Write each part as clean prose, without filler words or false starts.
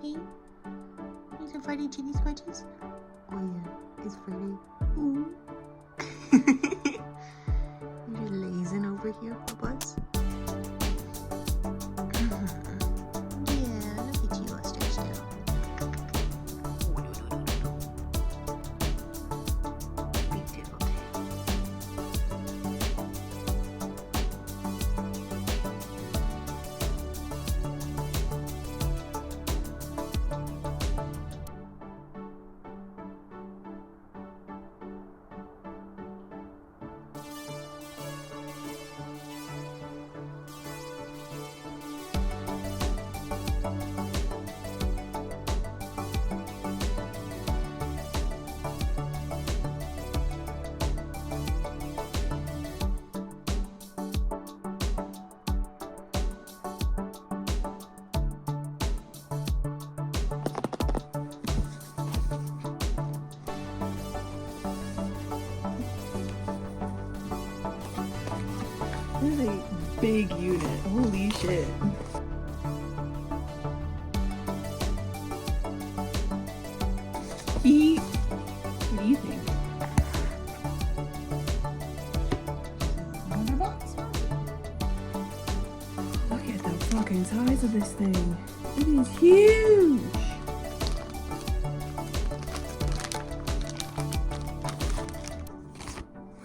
Hey, need some Friday chili scratches? Oh yeah, it's Friday. Ooh. You're just lazing over here, Bubbles. Yeah, look at you, Esther still. Beautiful. This is a big unit. Holy shit. What do you think? $100? Look at the fucking size of this thing. It is huge.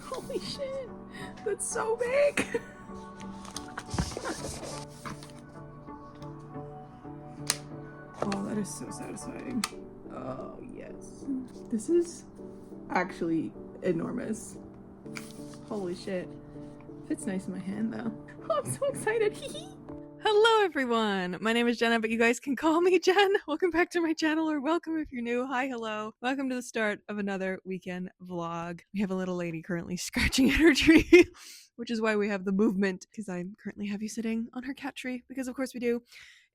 Holy shit. That's so big. Oh, that is so satisfying. Oh, yes. This is actually enormous. Holy shit. Fits nice in my hand, though. Oh, I'm so excited. Hello, everyone. My name is Jenna, but you guys can call me Jen. Welcome back to my channel, or welcome if you're new. Hi, hello. Welcome to the start of another weekend vlog. We have a little lady currently scratching at her tree, which is why we have the movement, because I currently have you sitting on her cat tree, because of course we do.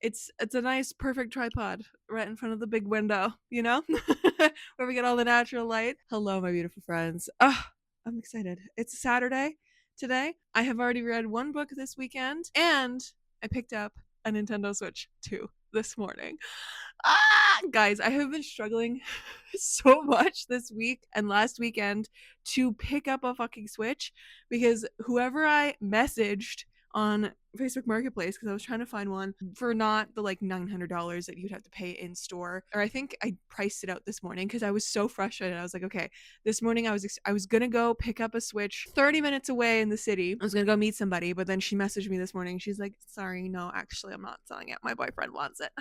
It's a nice, perfect tripod right in front of the big window, you know, where we get all the natural light. Hello, my beautiful friends. I'm excited. It's Saturday today. I have already read one book this weekend, and I picked up a Nintendo Switch 2 this morning. Guys, I have been struggling so much this week and last weekend to pick up a fucking Switch, because whoever I messaged on Facebook Marketplace, because I was trying to find one for not the like $900 that you'd have to pay in store, or I think I priced it out this morning because I was so frustrated. I was like, okay, this morning I was gonna go pick up a Switch 30 minutes away in the city. I was gonna go meet somebody, but then she messaged me this morning. She's like, sorry, no, actually I'm not selling it. My boyfriend wants it.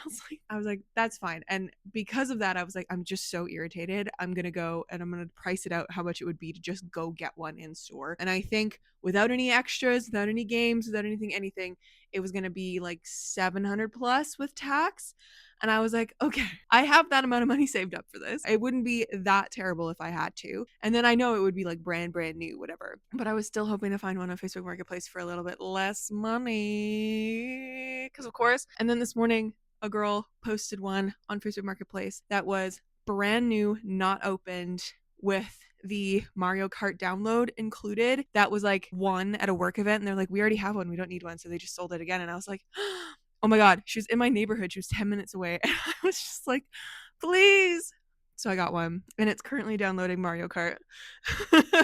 I was like, that's fine. And because of that, I was like, I'm just so irritated. I'm gonna go and I'm gonna price it out how much it would be to just go get one in store. And I think without any extras, without any games, without anything, it was going to be like 700 plus with tax. And I was like, okay, I have that amount of money saved up for this. It wouldn't be that terrible if I had to. And then I know it would be like brand new, whatever. But I was still hoping to find one on Facebook Marketplace for a little bit less money, because of course. And then this morning, a girl posted one on Facebook Marketplace that was brand new, not opened, with the Mario Kart download included. That was like one at a work event, and they're like, we already have one, we don't need one, so they just sold it again. And I was like, oh my god, she was in my neighborhood, she was 10 minutes away, and I was just like, please. So I got one, and it's currently downloading Mario Kart,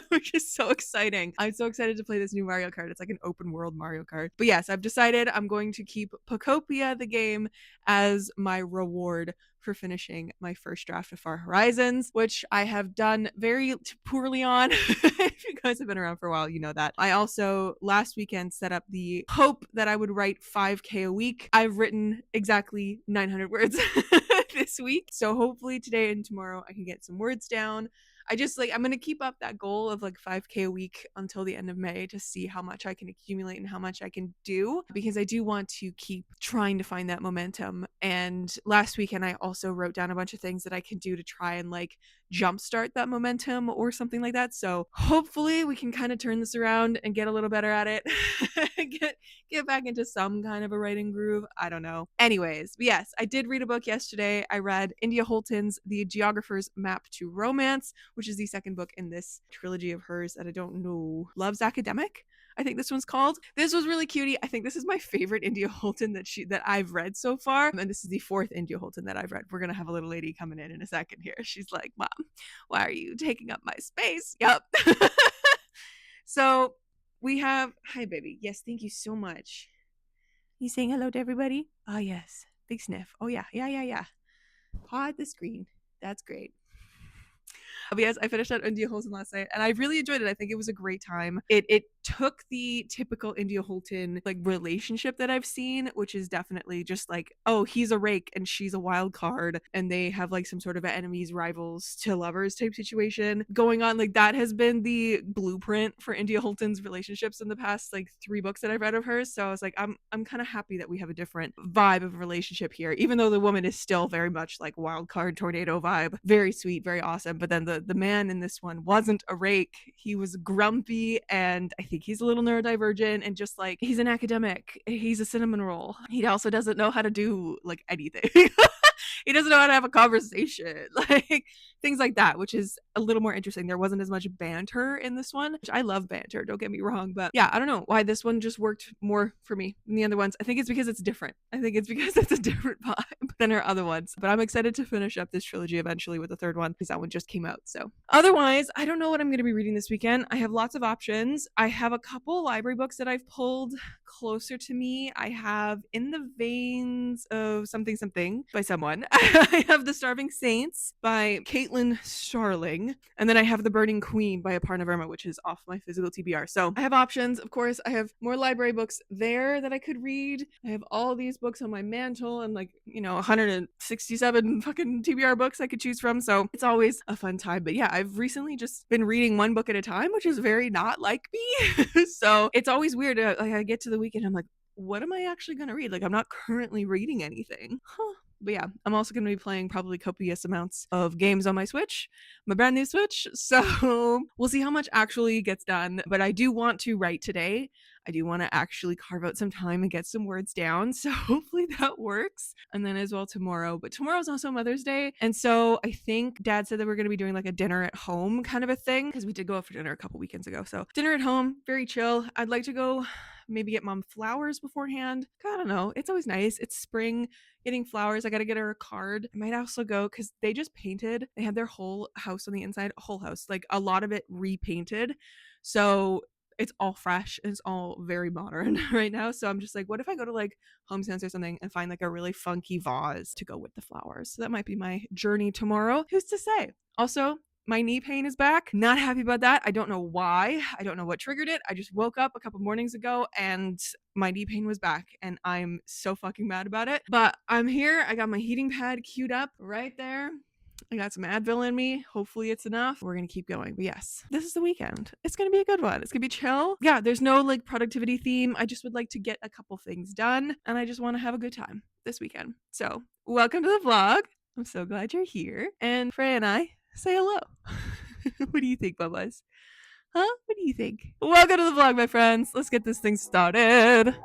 which is so exciting. I'm so excited to play this new Mario Kart. It's like an open world Mario Kart. But yes, I've decided I'm going to keep Pocopia, the game, as my reward for finishing my first draft of Far Horizons, which I have done very poorly on. If you guys have been around for a while, you know that. I also last weekend set up the hope that I would write 5K a week. I've written exactly 900 words this week. So hopefully today and tomorrow I can get some words down. I'm going to keep up that goal of like 5K a week until the end of May to see how much I can accumulate and how much I can do, because I do want to keep trying to find that momentum. And last weekend I also wrote down a bunch of things that I can do to try and like jumpstart that momentum or something like that. So hopefully we can kind of turn this around and get a little better at it. get back into some kind of a writing groove. I don't know. Anyways, yes, I did read a book yesterday. I read India Holton's The Geographer's Map to Romance, which is the second book in this trilogy of hers that I don't know. Love's Academic, I think this one's called. This was really cutie. I think this is my favorite India Holton that I've read so far. And this is the 4th India Holton that I've read. We're going to have a little lady coming in a second here. She's like, Mom, why are you taking up my space? Yep. So we have, hi, baby. Yes, thank you so much. You saying hello to everybody? Oh, yes. Big sniff. Oh, yeah. Paw at the screen. That's great. But yes, I finished that India Holton last night and I really enjoyed it. I think it was a great time. It took the typical India Holton like relationship that I've seen, which is definitely just like, oh, he's a rake and she's a wild card and they have like some sort of enemies, rivals to lovers type situation going on. Like that has been the blueprint for India Holton's relationships in the past like 3 books that I've read of hers. So I was like, I'm kind of happy that we have a different vibe of relationship here, even though the woman is still very much like wild card tornado vibe, very sweet, very awesome. But then the man in this one wasn't a rake. He was grumpy and I think he's a little neurodivergent and just like he's an academic. He's a cinnamon roll. He also doesn't know how to do like anything. He doesn't know how to have a conversation, like things like that, which is a little more interesting. There wasn't as much banter in this one, which I love banter, don't get me wrong, but yeah, I don't know why this one just worked more for me than the other ones. I think it's because it's different. I think it's because it's a different vibe than her other ones, but I'm excited to finish up this trilogy eventually with the 3rd one because that one just came out. So otherwise, I don't know what I'm going to be reading this weekend. I have lots of options. I have a couple library books that I've pulled closer to me. I have In the Veins of Something Something by someone. I have The Starving Saints by Caitlin Starling. And then I have The Burning Queen by Aparna Verma, which is off my physical TBR. So I have options. Of course, I have more library books there that I could read. I have all these books on my mantle and like, 167 fucking TBR books I could choose from. So it's always a fun time. But yeah, I've recently just been reading one book at a time, which is very not like me. So it's always weird. Like I get to the weekend, I'm like, what am I actually going to read? Like I'm not currently reading anything. But yeah, I'm also going to be playing probably copious amounts of games on my Switch, my brand new Switch. So we'll see how much actually gets done. But I do want to write today. I do want to actually carve out some time and get some words down. So hopefully that works. And then as well tomorrow. But tomorrow's also Mother's Day. And so I think Dad said that we're going to be doing like a dinner at home kind of a thing because we did go out for dinner a couple weekends ago. So dinner at home, very chill. I'd like to go maybe get Mom flowers beforehand. I don't know. It's always nice. It's spring. Getting flowers. I got to get her a card. I might also go because they just painted. They had their whole house on the inside, whole house, like a lot of it repainted. So it's all fresh and it's all very modern right now. So I'm just like, what if I go to like Home Sense or something and find like a really funky vase to go with the flowers? So that might be my journey tomorrow. Who's to say? Also, my knee pain is back. Not happy about that. I don't know why. I don't know what triggered it. I just woke up a couple mornings ago and my knee pain was back and I'm so fucking mad about it. But I'm here. I got my heating pad queued up right there. I got some Advil in me. Hopefully it's enough. We're going to keep going. But yes, this is the weekend. It's going to be a good one. It's going to be chill. Yeah, there's no like productivity theme. I just would like to get a couple things done and I just want to have a good time this weekend. So welcome to the vlog. I'm so glad you're here. And Freya and I say hello. What do you think, Bubba's? Huh? What do you think? Welcome to the vlog, my friends. Let's get this thing started.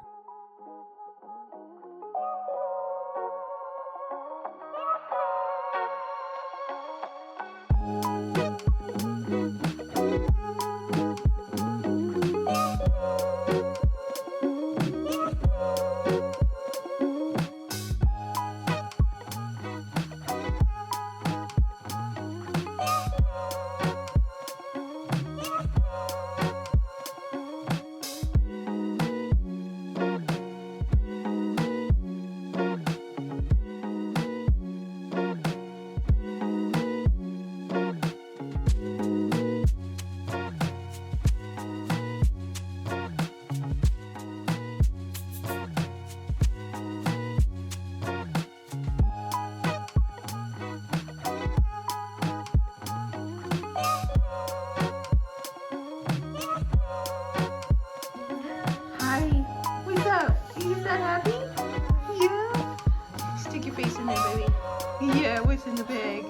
Yeah, what's in the bag?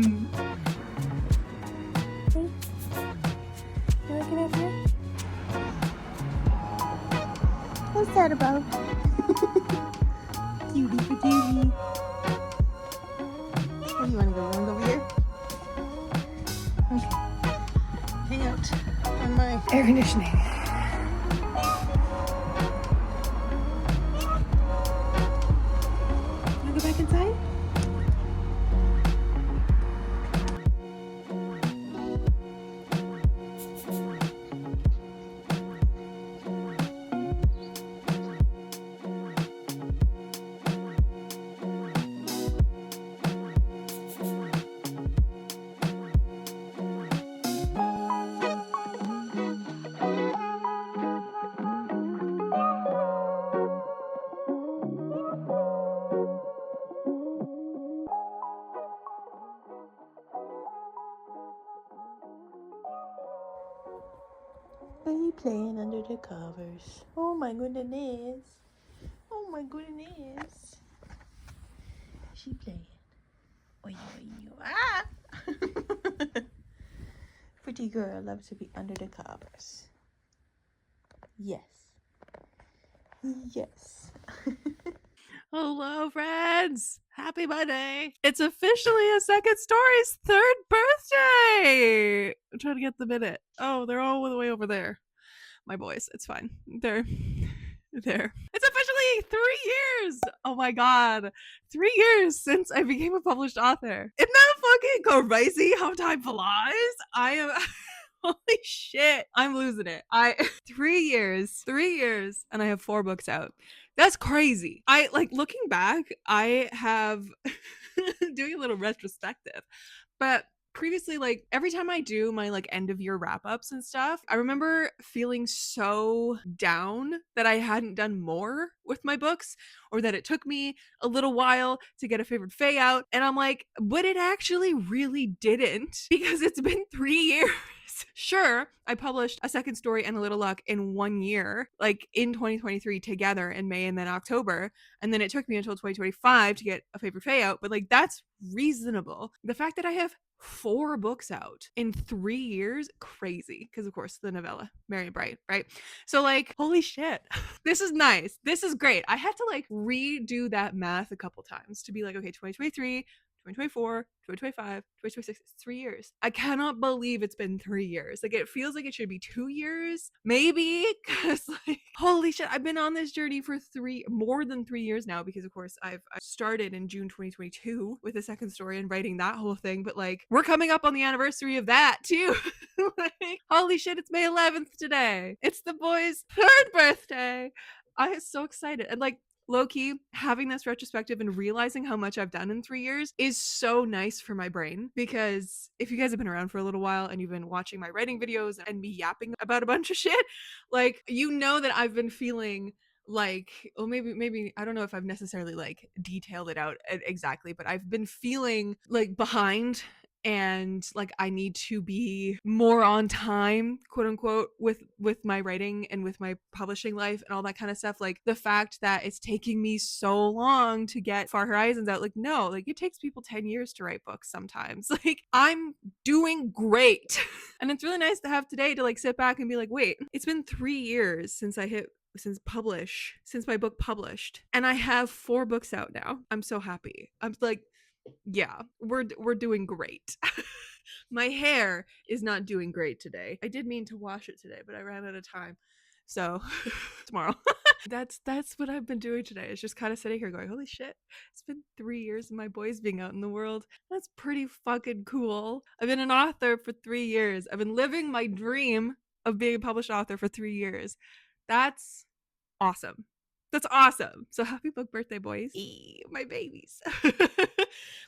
You like it up here? What's that about? Cutie patootie. Oh, you wanna go? You wanna go over here? Okay. Hang out on my Air conditioning. Wanna go back inside? Are you playing under the covers? Oh my goodness. Oh my goodness. She playing. Oy, oy, oy. Ah! Pretty girl loves to be under the covers. Yes. Yes. Hello, friends! Happy Monday! It's officially a second story's third birthday! I'm trying to get them in it. Oh, they're all the way over there. My boys, it's fine. They're there. It's officially 3 years! Oh my god. 3 years since I became a published author. Isn't that fucking crazy how time flies? I am... Holy shit. I'm losing it. 3 years, and I have 4 books out. That's crazy. I like looking back, I have doing a little retrospective. But previously, like every time I do my like end of year wrap ups and stuff, I remember feeling so down that I hadn't done more with my books, or that it took me a little while to get a favorite Fae out. And I'm like, but it actually really didn't, because it's been 3 years. Sure, I published a second story and a little luck in 1 year, like in 2023 together in May and then October. And then it took me until 2025 to get a favorite Fae out. But like that's reasonable. The fact that I have 4 books out in 3 years, crazy. Because of course the novella, Merry and Bright, right? So like, holy shit. This is nice. This is great. I had to like redo that math a couple times to be like, okay, 2023, 2024, 2025, 2026, it's 3 years. I cannot believe it's been 3 years. Like, it feels like it should be 2 years, maybe, because, like, holy shit, I've been on this journey for more than 3 years now, because, of course, I started in June 2022 with a second story and writing that whole thing, but, like, we're coming up on the anniversary of that, too. Like, holy shit, it's May 11th today. It's the boys' 3rd birthday. I am so excited. And, like, low-key, having this retrospective and realizing how much I've done in 3 years is so nice for my brain, because if you guys have been around for a little while and you've been watching my writing videos and me yapping about a bunch of shit, like, you know that I've been feeling like, well, maybe I don't know if I've necessarily like detailed it out exactly, but I've been feeling like behind, and like I need to be more on time, quote unquote, with my writing and with my publishing life and all that kind of stuff. Like the fact that it's taking me so long to get Far Horizons out, like, no, like it takes people 10 years to write books sometimes. Like, I'm doing great. And it's really nice to have today to like sit back and be like, wait, it's been 3 years since my book published, and I have 4 books out now. I'm so happy. I'm like, yeah, we're doing great. My hair is not doing great today. I did mean to wash it today, but I ran out of time. So tomorrow. That's what I've been doing today. It's just kind of sitting here going, holy shit, it's been 3 years of my boys being out in the world. That's pretty fucking cool. I've been an author for 3 years. I've been living my dream of being a published author for 3 years. That's awesome. That's awesome. So happy book birthday, boys. My babies.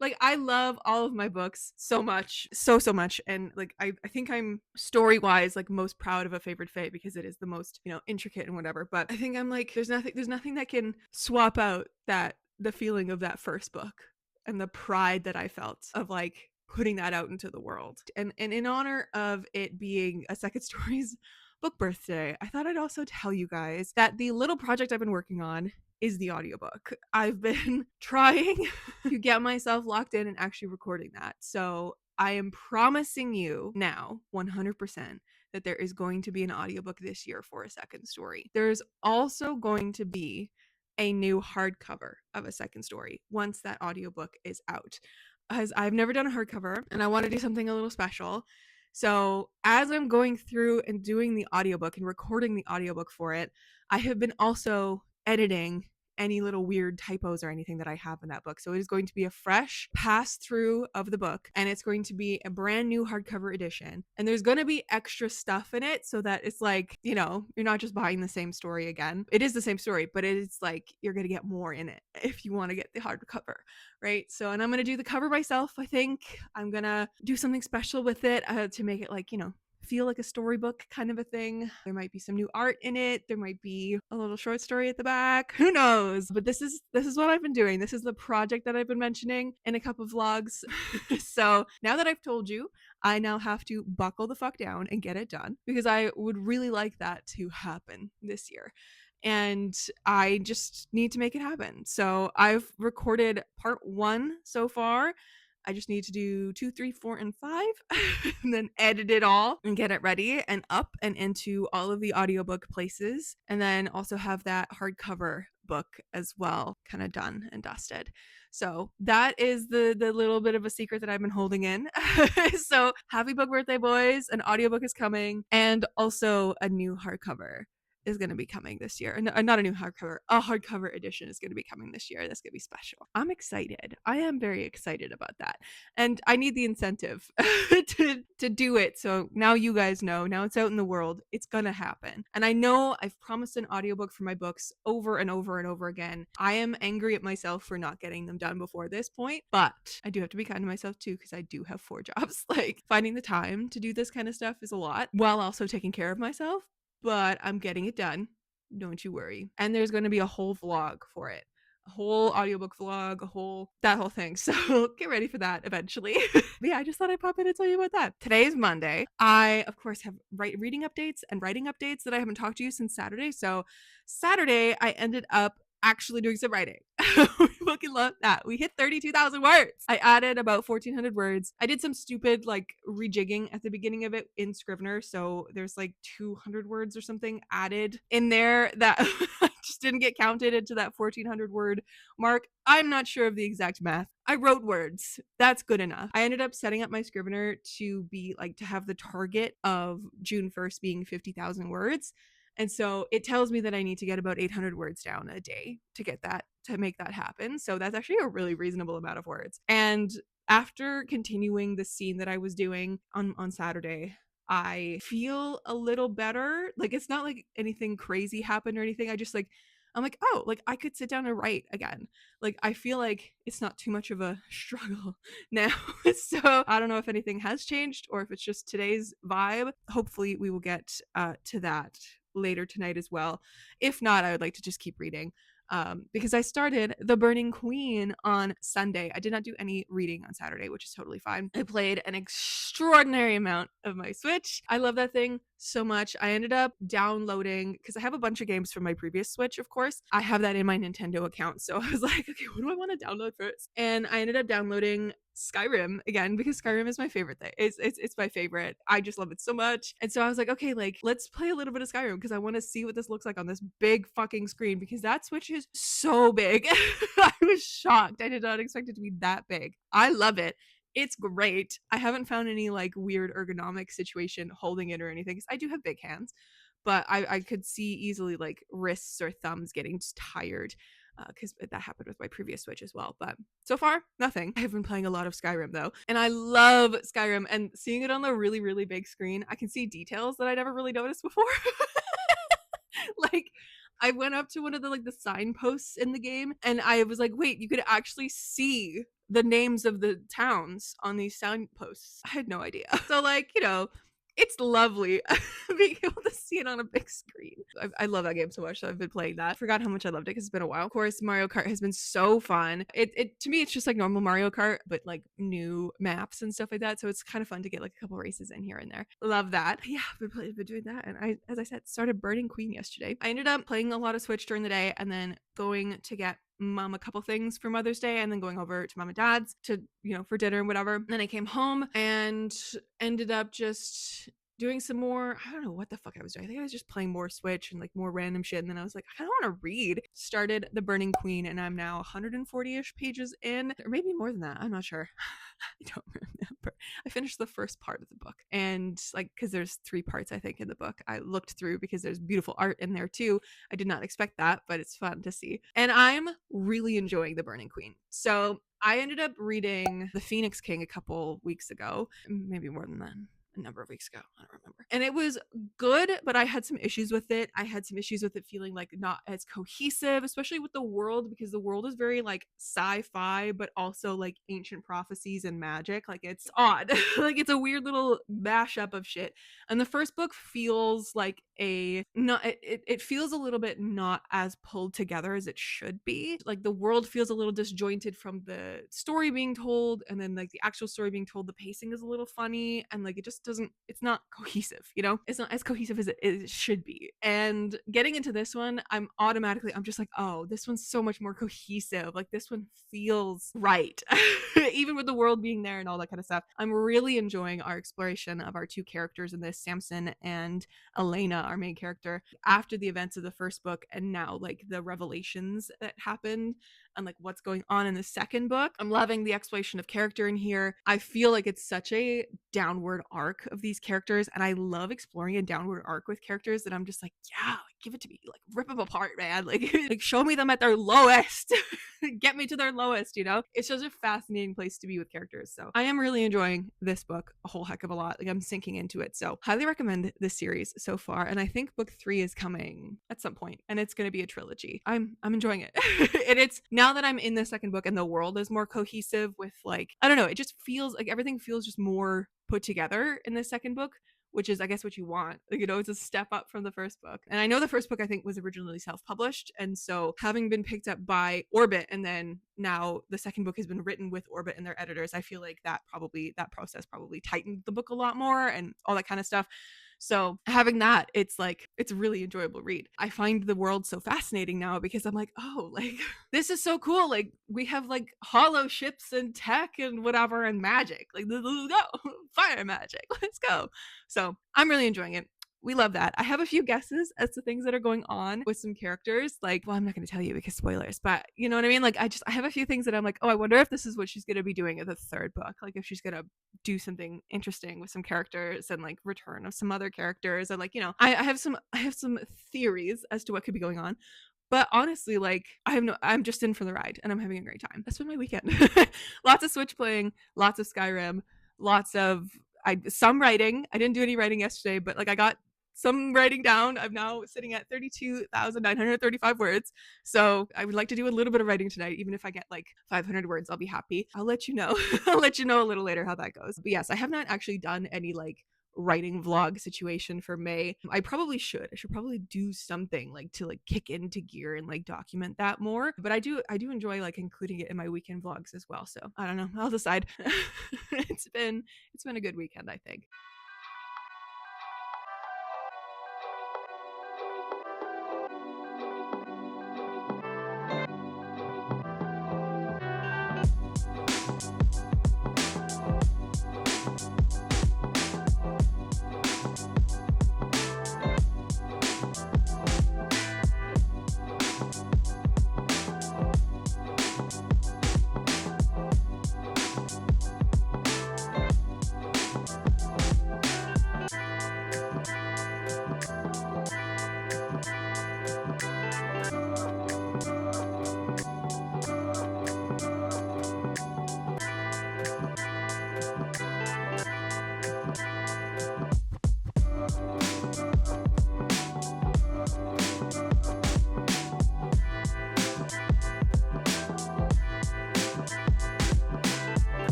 Like, I love all of my books so much. So much. And like I think I'm story-wise like most proud of a favorite Fae, because it is the most, intricate and whatever. But I think I'm like, there's nothing that can swap out the feeling of that first book and the pride that I felt of like putting that out into the world. And in honor of it being a second story's book birthday, I thought I'd also tell you guys that the little project I've been working on is the audiobook. I've been trying to get myself locked in and actually recording that. So I am promising you now 100% that there is going to be an audiobook this year for a second story. There's also going to be a new hardcover of a second story once that audiobook is out. As I've never done a hardcover and I want to do something a little special. So, as I'm going through and doing the audiobook and recording the audiobook for it, I have been also editing any little weird typos or anything that I have in that book. So it is going to be a fresh pass through of the book, and it's going to be a brand new hardcover edition. And there's going to be extra stuff in it so that it's like, you know, you're not just buying the same story again. It is the same story, but it's like you're going to get more in it if you want to get the hardcover, right? So, and I'm going to do the cover myself, I think. I'm going to do something special with it to make it like, you know, feel like a storybook kind of a thing. There might be some new art in it. There might be a little short story at the back. Who knows? But this is what I've been doing. This is the project that I've been mentioning in a couple of vlogs. So now that I've told you, I now have to buckle the fuck down and get it done because I would really like that to happen this year. And I just need to make it happen. So I've recorded part 1 so far. I just need to do 2, 3, 4, and 5 and then edit it all and get it ready and up and into all of the audiobook places. And then also have that hardcover book as well kind of done and dusted. So that is the little bit of a secret that I've been holding in. So happy book birthday, boys. An audiobook is coming and also a new hardcover is going to be coming this year. Not a new hardcover, a hardcover edition is going to be coming this year. That's going to be special. I'm excited. I am very excited about that. And I need the incentive to do it. So now you guys know, now it's out in the world, it's going to happen. And I know I've promised an audiobook for my books over and over and over again. I am angry at myself for not getting them done before this point, but I do have to be kind to myself too because I do have 4 jobs. Like finding the time to do this kind of stuff is a lot while also taking care of myself. But I'm getting it done. Don't you worry. And there's going to be a whole vlog for it. A whole audiobook vlog, that whole thing. So get ready for that eventually. But yeah, I just thought I'd pop in and tell you about that. Today is Monday. I, of course, have reading updates and writing updates that I haven't talked to you since Saturday. So Saturday, I ended up actually doing some writing. We fucking love that. We hit 32,000 words. I added about 1,400 words. I did some stupid like rejigging at the beginning of it in Scrivener. So there's like 200 words or something added in there that just didn't get counted into that 1,400 word mark. I'm not sure of the exact math. I wrote words. That's good enough. I ended up setting up my Scrivener to be like to have the target of June 1st being 50,000 words. And so it tells me that I need to get about 800 words down a day to get that, to make that happen. So that's actually a really reasonable amount of words. And after continuing the scene that I was doing on Saturday, I feel a little better. Like it's not like anything crazy happened or anything. I'm like, oh, like I could sit down and write again. Like I feel like it's not too much of a struggle now. So I don't know if anything has changed or if it's just today's vibe. Hopefully we will get to that later tonight as well. If not, I would like to just keep reading. Because I started The Burning Queen on Sunday. I did not do any reading on Saturday, which is totally fine. I played an extraordinary amount of my Switch. I love that thing so much. I ended up downloading, because I have a bunch of games from my previous Switch, of course. I have that in my Nintendo account. So I was like, okay, what do I want to download first? And I ended up downloading Skyrim again because Skyrim is my favorite thing. It's my favorite. I just love it so much. And so I was like, okay, like let's play a little bit of Skyrim because I want to see what this looks like on this big fucking screen because that Switch is so big. I was shocked. I did not expect it to be that big. I love it. It's great. I haven't found any like weird ergonomic situation holding it or anything because I do have big hands, but I could see easily like wrists or thumbs getting tired because that happened with my previous Switch as well. But so far, nothing. I've been playing a lot of Skyrim though, and I love Skyrim. And seeing it on the really, really big screen, I can see details that I never really noticed before. Like, I went up to one of the like the signposts in the game, and I was like, "Wait, you could actually see the names of the towns on these signposts." I had no idea. So, like, you know, It's lovely being able to see it on a big screen. I love that game so much. So I've been playing that. Forgot how much I loved it because it's been a while. Of course, Mario Kart has been so fun. It to me, it's just like normal Mario Kart, but like new maps and stuff like that. So it's kind of fun to get like a couple races in here and there. Love that. Yeah, I've been doing that. And I, as I said, started Burning Queen yesterday. I ended up playing a lot of Switch during the day and then going to get mom a couple things for Mother's Day and then going over to mom and dad's to, for dinner and whatever. Then I came home and ended up just doing some more. I don't know what the fuck I was doing. I think I was just playing more Switch and like more random shit. And then I was like, I kind of want to read. Started The Burning Queen and I'm now 140-ish pages in, or maybe more than that. I'm not sure. I don't remember. I finished the first part of the book and like, cause there's 3 parts, I think, in the book. I looked through because there's beautiful art in there too. I did not expect that, but it's fun to see. And I'm really enjoying The Burning Queen. So I ended up reading The Phoenix King a couple weeks ago, maybe more than that. A number of weeks ago. I don't remember. And it was good, but I had some issues with it. I had some issues with it feeling like not as cohesive, especially with the world, because the world is very like sci-fi, but also like ancient prophecies and magic. Like it's odd. Like it's a weird little mashup of shit. And the first book feels like it feels a little bit not as pulled together as it should be. Like the world feels a little disjointed from the story being told, and then like the actual story being told, the pacing is a little funny, and like it's not cohesive, it's not as cohesive as it should be. And getting into this one, I'm just like, oh, this one's so much more cohesive. Like this one feels right. Even with the world being there and all that kind of stuff. I'm really enjoying our exploration of our 2 characters in this, Samson and Elena, our main character, after the events of the first book and now like the revelations that happened and like what's going on in the second book. I'm loving the exploration of character in here. I feel like it's such a downward arc of these characters, and I love exploring a downward arc with characters that I'm just like, yeah, like, give it to me, like rip them apart, man. Like show me them at their lowest. Get me to their lowest, It's just a fascinating place to be with characters. So I am really enjoying this book a whole heck of a lot. Like I'm sinking into it. So highly recommend this series so far. And I think book 3 is coming at some point, and it's going to be a trilogy. I'm enjoying it. And it's now that I'm in the second book and the world is more cohesive with like, I don't know, it just feels like everything feels just more put together in the second book, which is, I guess, what you want. Like, it's a step up from the first book. And I know the first book, I think, was originally self-published. And so having been picked up by Orbit, and then now the second book has been written with Orbit and their editors, I feel like that process probably tightened the book a lot more and all that kind of stuff. So having that, it's like, it's a really enjoyable read. I find the world so fascinating now because I'm like, oh, like this is so cool. Like we have like hollow ships and tech and whatever and magic. Like let's go, fire magic. Let's go. So I'm really enjoying it. We love that. I have a few guesses as to things that are going on with some characters. Like, well, I'm not going to tell you because spoilers, but you know what I mean? Like, I have a few things that I'm like, oh, I wonder if this is what she's going to be doing in the third book. Like, if she's going to do something interesting with some characters and like return of some other characters. And like, I have some theories as to what could be going on. But honestly, like, I'm just in for the ride and I'm having a great time. That's been my weekend. Lots of Switch playing, lots of Skyrim, lots of some writing. I didn't do any writing yesterday, but like I got some writing down. I'm now sitting at 32,935 words. So I would like to do a little bit of writing tonight. Even if I get like 500 words, I'll be happy. I'll let you know. I'll let you know a little later how that goes. But yes, I have not actually done any like writing vlog situation for May. I should probably do something like to like kick into gear and like document that more. But I do enjoy like including it in my weekend vlogs as well. So I don't know. I'll decide. It's been a good weekend, I think.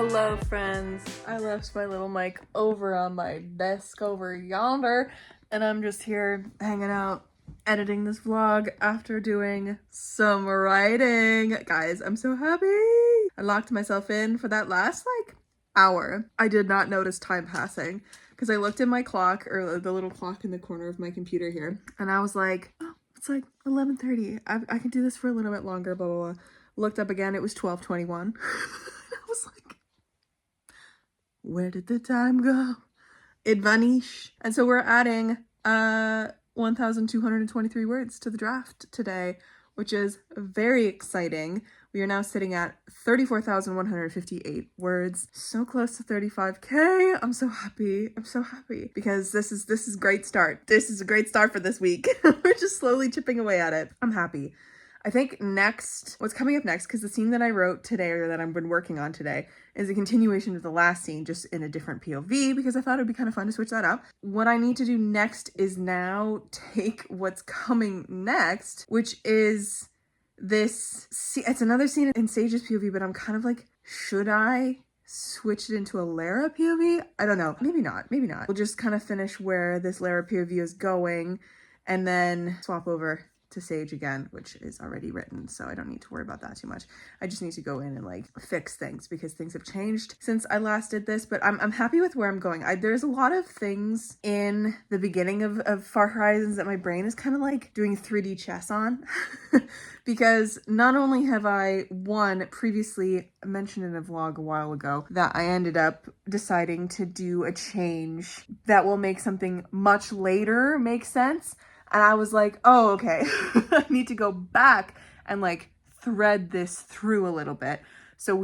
Hello friends, I left my little mic over on my desk over yonder and I'm just here hanging out editing this vlog after doing some writing. Guys, I'm so happy. I locked myself in for that last like hour. I did not notice time passing because I looked at my clock, or the little clock in the corner of my computer here, and I was like, oh, it's like 11:30. I can do this for a little bit longer, blah, blah, blah. Looked up again, it was 12:21. I was like, where did the time go? It vanished. And so we're adding 1,223 words to the draft today, which is very exciting. We are now sitting at 34,158 words. So close to 35K. I'm so happy. I'm so happy because this is a great start. This is a great start for this week. We're just slowly chipping away at it. I'm happy. I think next, what's coming up next, because the scene that I wrote today, or that I've been working on today, is a continuation of the last scene, just in a different POV, because I thought it'd be kind of fun to switch that up. What I need to do next is now take what's coming next, which is this, it's another scene in Sage's POV, but I'm kind of like, should I switch it into a Lara POV? I don't know. Maybe not. Maybe not. We'll just kind of finish where this Lara POV is going and then swap over to Sage again, which is already written, so I don't need to worry about that too much. I just need to go in and like fix things because things have changed since I last did this, but I'm happy with where I'm going. There's a lot of things in the beginning of Far Horizons that my brain is kind of like doing 3D chess on because not only have I, one, previously mentioned in a vlog a while ago that I ended up deciding to do a change that will make something much later make sense. And I was like, oh, okay, I need to go back and like thread this through a little bit. So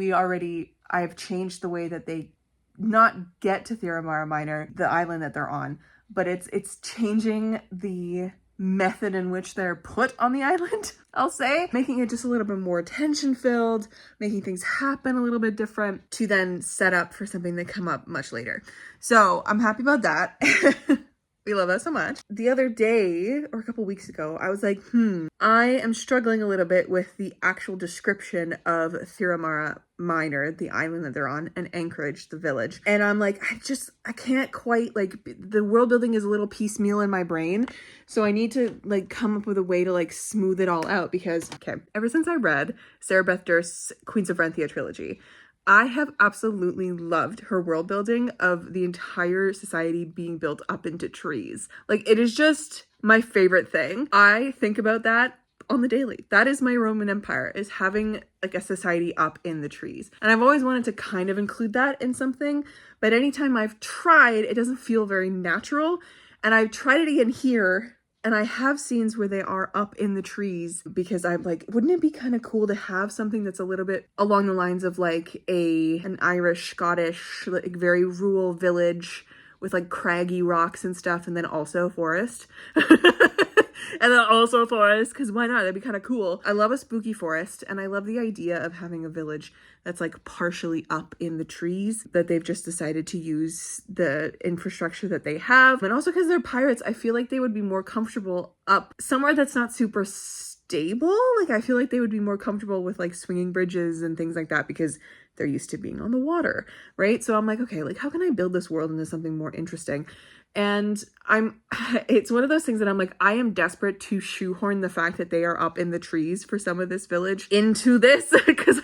I've changed the way that they not get to Theramara Minor, the island that they're on, but it's changing the method in which they're put on the island, I'll say, making it just a little bit more tension filled, making things happen a little bit different to then set up for something that come up much later. So I'm happy about that. We love that so much. The other day, or a couple weeks ago, I was like, I am struggling a little bit with the actual description of Theramara Minor, the island that they're on, and Anchorage, the village. And I'm like, I can't quite, like, the world building is a little piecemeal in my brain. So I need to, like, come up with a way to, like, smooth it all out because, okay, ever since I read Sarah Beth Durst's Queens of Renthia trilogy, I have absolutely loved her world building of the entire society being built up into trees. Like, it is just my favorite thing. I think about that on the daily. That is my Roman Empire, is having like a society up in the trees. And I've always wanted to kind of include that in something, but anytime I've tried, it doesn't feel very natural. And I've tried it again here. And I have scenes where they are up in the trees because I'm like, wouldn't it be kind of cool to have something that's a little bit along the lines of like an Irish, Scottish, like very rural village with like craggy rocks and stuff, and then also forest. And then also forest, because why not? That'd be kind of cool. I love a spooky forest, and I love the idea of having a village that's like partially up in the trees, that they've just decided to use the infrastructure that they have. And also because they're pirates, I feel like they would be more comfortable up somewhere that's not super stable. Like, I feel like they would be more comfortable with like swinging bridges and things like that because they're used to being on the water, right? So I'm like, okay, like how can I build this world into something more interesting? And it's one of those things that I'm like, I am desperate to shoehorn the fact that they are up in the trees for some of this village into this because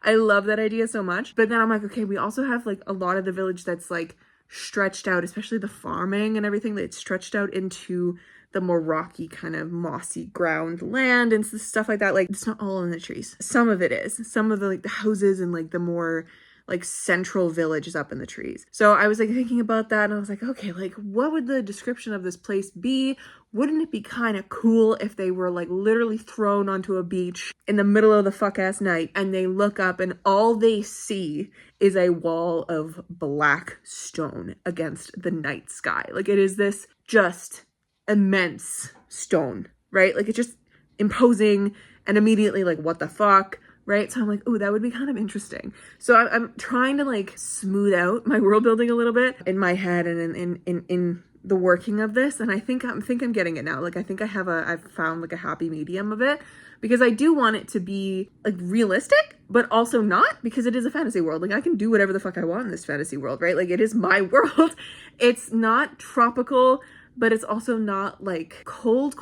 I love that idea so much. But then I'm like, okay, we also have like a lot of the village that's like stretched out, especially the farming and everything, that's stretched out into the more rocky kind of mossy ground land and stuff like that. Like, it's not all in the trees. Some of it is. Some of the like the houses and like the more like central village is up in the trees. So I was like thinking about that and I was like, okay, like what would the description of this place be? Wouldn't it be kind of cool if they were like literally thrown onto a beach in the middle of the fuck ass night and they look up and all they see is a wall of black stone against the night sky. Like, it is this just immense stone, right? Like, it's just imposing and immediately like, what the fuck? Right? So I'm like, oh, that would be kind of interesting. So I'm trying to like smooth out my world building a little bit in my head and in the working of this, and I think I'm getting it now. Like, I think I've found like a happy medium of it, because I do want it to be like realistic, but also not, because it is a fantasy world. Like, I can do whatever the fuck I want in this fantasy world, right? Like, it is my world. It's not tropical, but it's also not like cold.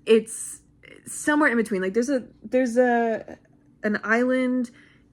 It's somewhere in between. Like, there's an island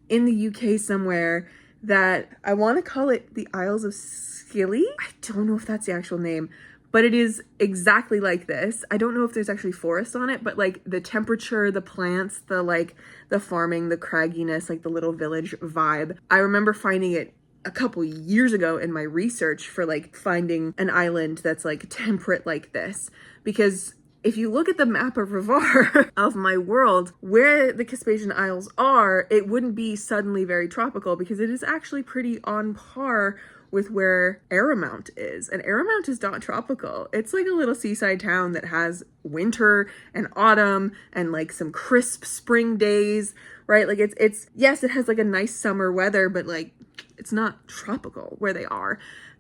in the UK somewhere that I want to call it the Isles of Scilly. I don't know if that's the actual name, but it is exactly like this. I don't know if there's actually forest on it, but like the temperature, the plants, the farming, the cragginess, like the little village vibe. I remember finding it a couple years ago in my research for like finding an island that's like temperate like this, because if you look at the map of Revar of my world, where the Caspasian Isles are, it wouldn't be suddenly very tropical, because it is actually pretty on par with where Aramount is. And Aramount is not tropical. It's like a little seaside town that has winter and autumn and like some crisp spring days, right? Like it's yes, it has like a nice summer weather, but like it's not tropical where they are.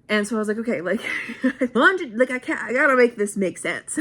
And so I was like, okay, like I gotta make this make sense.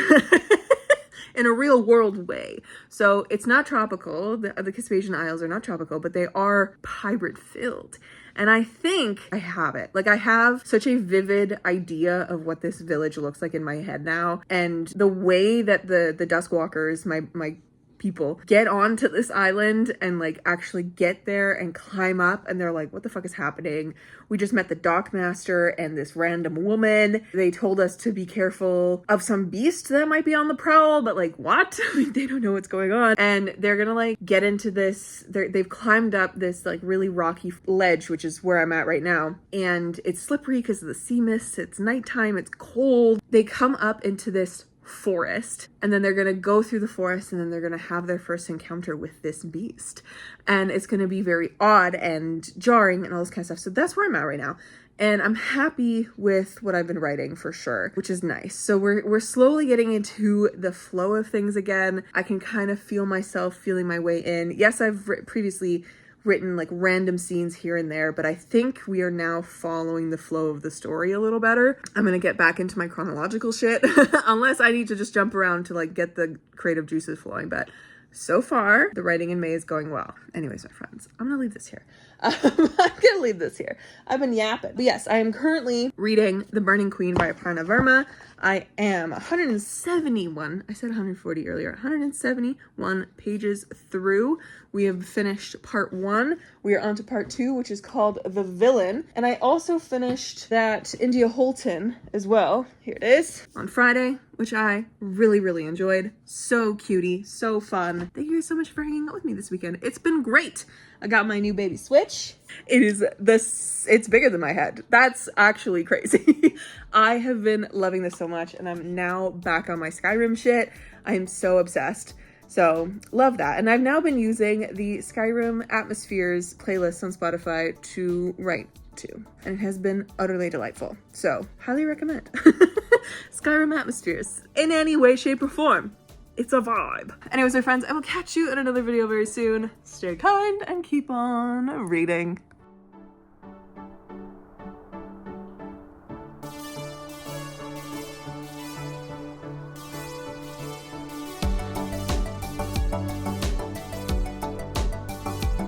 In a real world way. So it's not tropical. The Caspasian Isles are not tropical, but they are pirate filled. And I think I have it. Like, I have such a vivid idea of what this village looks like in my head now. And the way that the Duskwalkers, my people, get onto this island and like actually get there and climb up, and they're like, what the fuck is happening? We just met the dockmaster and this random woman. They told us to be careful of some beast that might be on the prowl, but like, what? They don't know what's going on. And they're gonna like get into this, they've climbed up this like really rocky ledge, which is where I'm at right now. And it's slippery because of the sea mist. It's nighttime, it's cold. They come up into this forest, and then they're gonna go through the forest, and then they're gonna have their first encounter with this beast, and it's gonna be very odd and jarring and all this kind of stuff. So that's where I'm at right now, and I'm happy with what I've been writing for sure, which is nice. So we're slowly getting into the flow of things again. I can kind of feel myself feeling my way in. Yes, I've previously written like random scenes here and there, but I think we are now following the flow of the story a little better. I'm gonna get back into my chronological shit unless I need to just jump around to like get the creative juices flowing, but so far the writing in May is going well. Anyways, my friends, I'm gonna leave this here. I've been yapping. But yes, I am currently reading The Burning Queen by Aparna Verma. I am 171, I said 140 earlier, 171 pages through. We have finished part 1. We are on to part 2, which is called The Villain. And I also finished that India Holton as well. Here it is, on Friday, which I really, really enjoyed. So cutie, so fun. Thank you guys so much for hanging out with me this weekend. It's been great. I got my new baby Switch. It's bigger than my head. That's actually crazy. I have been loving this so much, and I'm now back on my Skyrim shit. I am so obsessed. So love that. And I've now been using the Skyrim Atmospheres playlist on Spotify to write to, and it has been utterly delightful. So highly recommend Skyrim Atmospheres in any way, shape, or form. It's a vibe. Anyways, my friends, I will catch you in another video very soon. Stay kind and keep on reading.